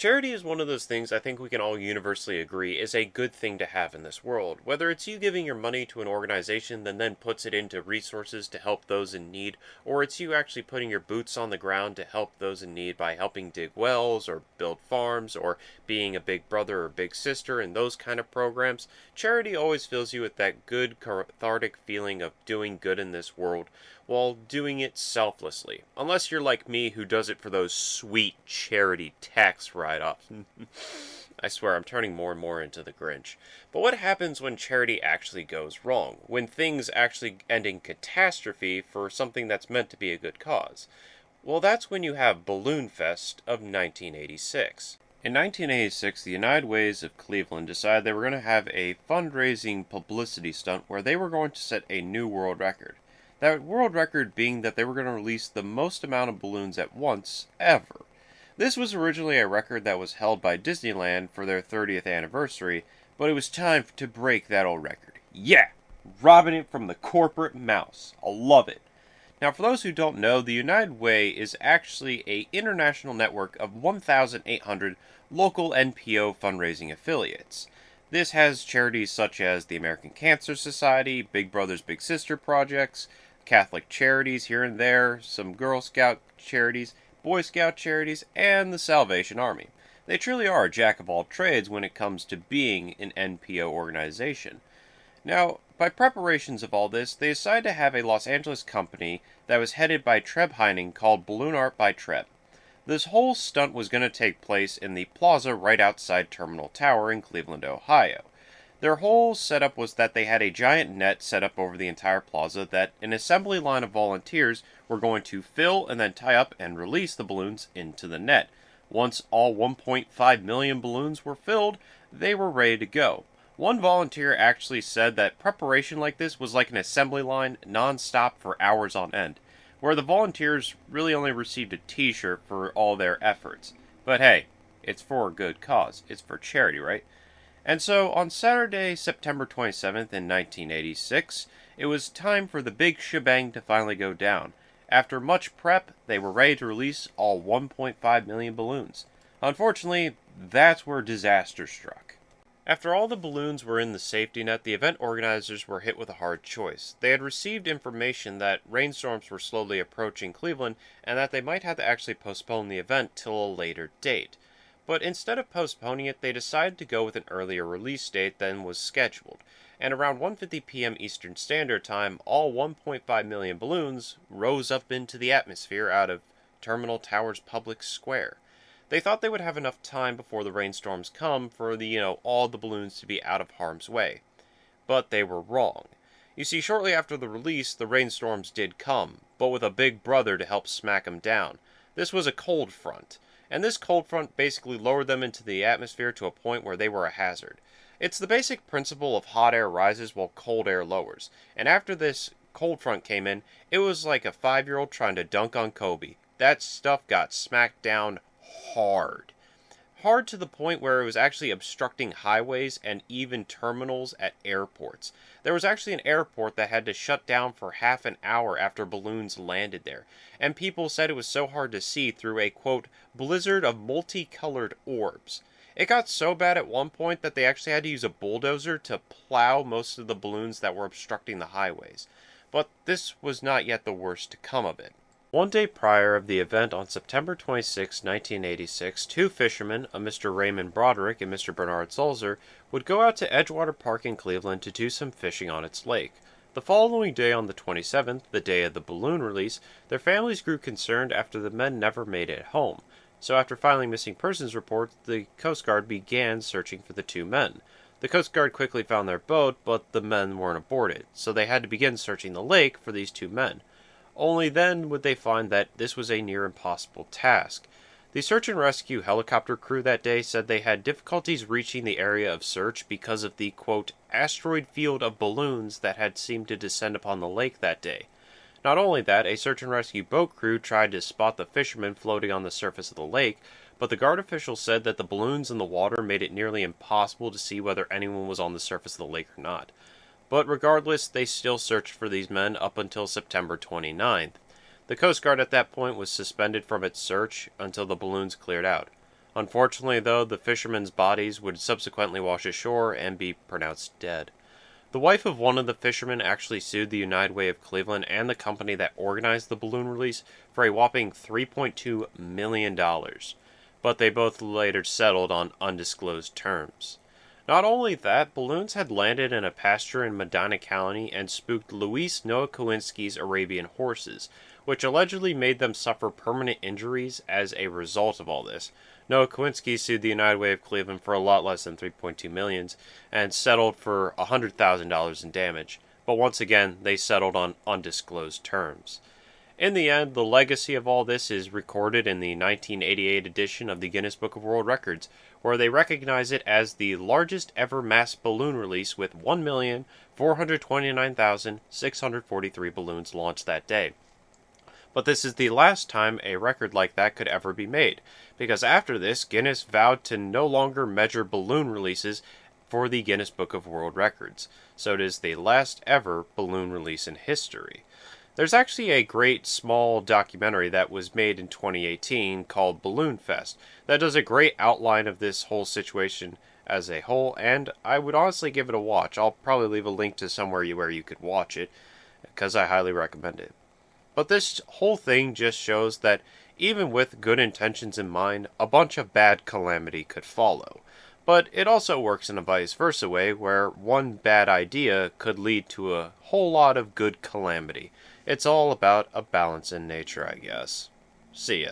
Charity is one of those things I think we can all universally agree is a good thing to have in this world. Whether it's you giving your money to an organization that then puts it into resources to help those in need, or it's you actually putting your boots on the ground to help those in need by helping dig wells or build farms or being a big brother or big sister in those kind of programs, charity always fills you with that good cathartic feeling of doing good in this world while doing it selflessly. Unless you're like me who does it for those sweet charity tax write-offs. I swear, I'm turning more and more into the Grinch. But what happens when charity actually goes wrong? When things actually end in catastrophe for something that's meant to be a good cause? Well, that's when you have Balloonfest of 1986. In 1986, the United Ways of Cleveland decided they were going to have a fundraising publicity stunt where they were going to set a new world record. That world record being that they were going to release the most amount of balloons at once ever. This was originally a record that was held by Disneyland for their 30th anniversary, but it was time to break that old record. Yeah! Robbing it from the corporate mouse. I love it. Now, for those who don't know, the United Way is actually an international network of 1,800 local NPO fundraising affiliates. This has charities such as the American Cancer Society, Big Brothers Big Sister projects, Catholic charities here and there, some Girl Scout charities, Boy Scout charities, and the Salvation Army. They truly are a jack of all trades when it comes to being an NPO organization. Now, by preparations of all this, they decided to have a Los Angeles company that was headed by Treb Heining called Balloon Art by Treb. This whole stunt was going to take place in the plaza right outside Terminal Tower in Cleveland, Ohio. Their whole setup was that they had a giant net set up over the entire plaza that an assembly line of volunteers were going to fill and then tie up and release the balloons into the net. Once all 1.5 million balloons were filled, they were ready to go. One volunteer actually said that preparation like this was like an assembly line non-stop for hours on end, where the volunteers really only received a t-shirt for all their efforts. But hey, it's for a good cause. It's for charity, right? And so, on Saturday, September 27th in 1986, it was time for the big shebang to finally go down. After much prep, they were ready to release all 1.5 million balloons. Unfortunately, that's where disaster struck. After all the balloons were in the safety net, the event organizers were hit with a hard choice. They had received information that rainstorms were slowly approaching Cleveland, and that they might have to actually postpone the event till a later date. But instead of postponing it, they decided to go with an earlier release date than was scheduled, and around 1:50 p.m. Eastern Standard Time, all 1.5 million balloons rose up into the atmosphere out of Terminal Tower's public square. They thought they would have enough time before the rainstorms come for all the balloons to be out of harm's way. But they were wrong. You see, shortly after the release, the rainstorms did come, but with a big brother to help smack them down. This was a cold front. And this cold front basically lowered them into the atmosphere to a point where they were a hazard. It's the basic principle of hot air rises while cold air lowers. And after this cold front came in, it was like a 5-year-old trying to dunk on Kobe. That stuff got smacked down hard. Hard to the point where it was actually obstructing highways and even terminals at airports. There was actually an airport that had to shut down for half an hour after balloons landed there, and people said it was so hard to see through a, quote, blizzard of multicolored orbs. It got so bad at one point that they actually had to use a bulldozer to plow most of the balloons that were obstructing the highways. But this was not yet the worst to come of it. One day prior of the event on September 26, 1986, two fishermen, a Mr. Raymond Broderick and Mr. Bernard Sulzer, would go out to Edgewater Park in Cleveland to do some fishing on its lake. The following day on the 27th, the day of the balloon release, their families grew concerned after the men never made it home. So after filing missing persons reports, the Coast Guard began searching for the two men. The Coast Guard quickly found their boat, but the men weren't aboard it, so they had to begin searching the lake for these two men. Only then would they find that this was a near impossible task. The search and rescue helicopter crew that day said they had difficulties reaching the area of search because of the, quote, asteroid field of balloons that had seemed to descend upon the lake that day. Not only that, a search and rescue boat crew tried to spot the fishermen floating on the surface of the lake, but the guard officials said that the balloons in the water made it nearly impossible to see whether anyone was on the surface of the lake or not. But regardless, they still searched for these men up until September 29th. The Coast Guard at that point was suspended from its search until the balloons cleared out. Unfortunately, though, the fishermen's bodies would subsequently wash ashore and be pronounced dead. The wife of one of the fishermen actually sued the United Way of Cleveland and the company that organized the balloon release for a whopping $3.2 million, but they both later settled on undisclosed terms. Not only that, balloons had landed in a pasture in Medina County and spooked Luis Noah Kowinski's Arabian horses, which allegedly made them suffer permanent injuries as a result of all this. Noah Kowinski sued the United Way of Cleveland for a lot less than $3.2 million and settled for $100,000 in damage, but once again they settled on undisclosed terms. In the end, the legacy of all this is recorded in the 1988 edition of the Guinness Book of World Records, where they recognize it as the largest ever mass balloon release with 1,429,643 balloons launched that day. But this is the last time a record like that could ever be made, because after this, Guinness vowed to no longer measure balloon releases for the Guinness Book of World Records, so it is the last ever balloon release in history. There's actually a great small documentary that was made in 2018 called Balloonfest that does a great outline of this whole situation as a whole, and I would honestly give it a watch. I'll probably leave a link to somewhere where you could watch it, because I highly recommend it. But this whole thing just shows that even with good intentions in mind, a bunch of bad calamity could follow. But it also works in a vice versa way, where one bad idea could lead to a whole lot of good calamity. It's all about a balance in nature, I guess. See ya.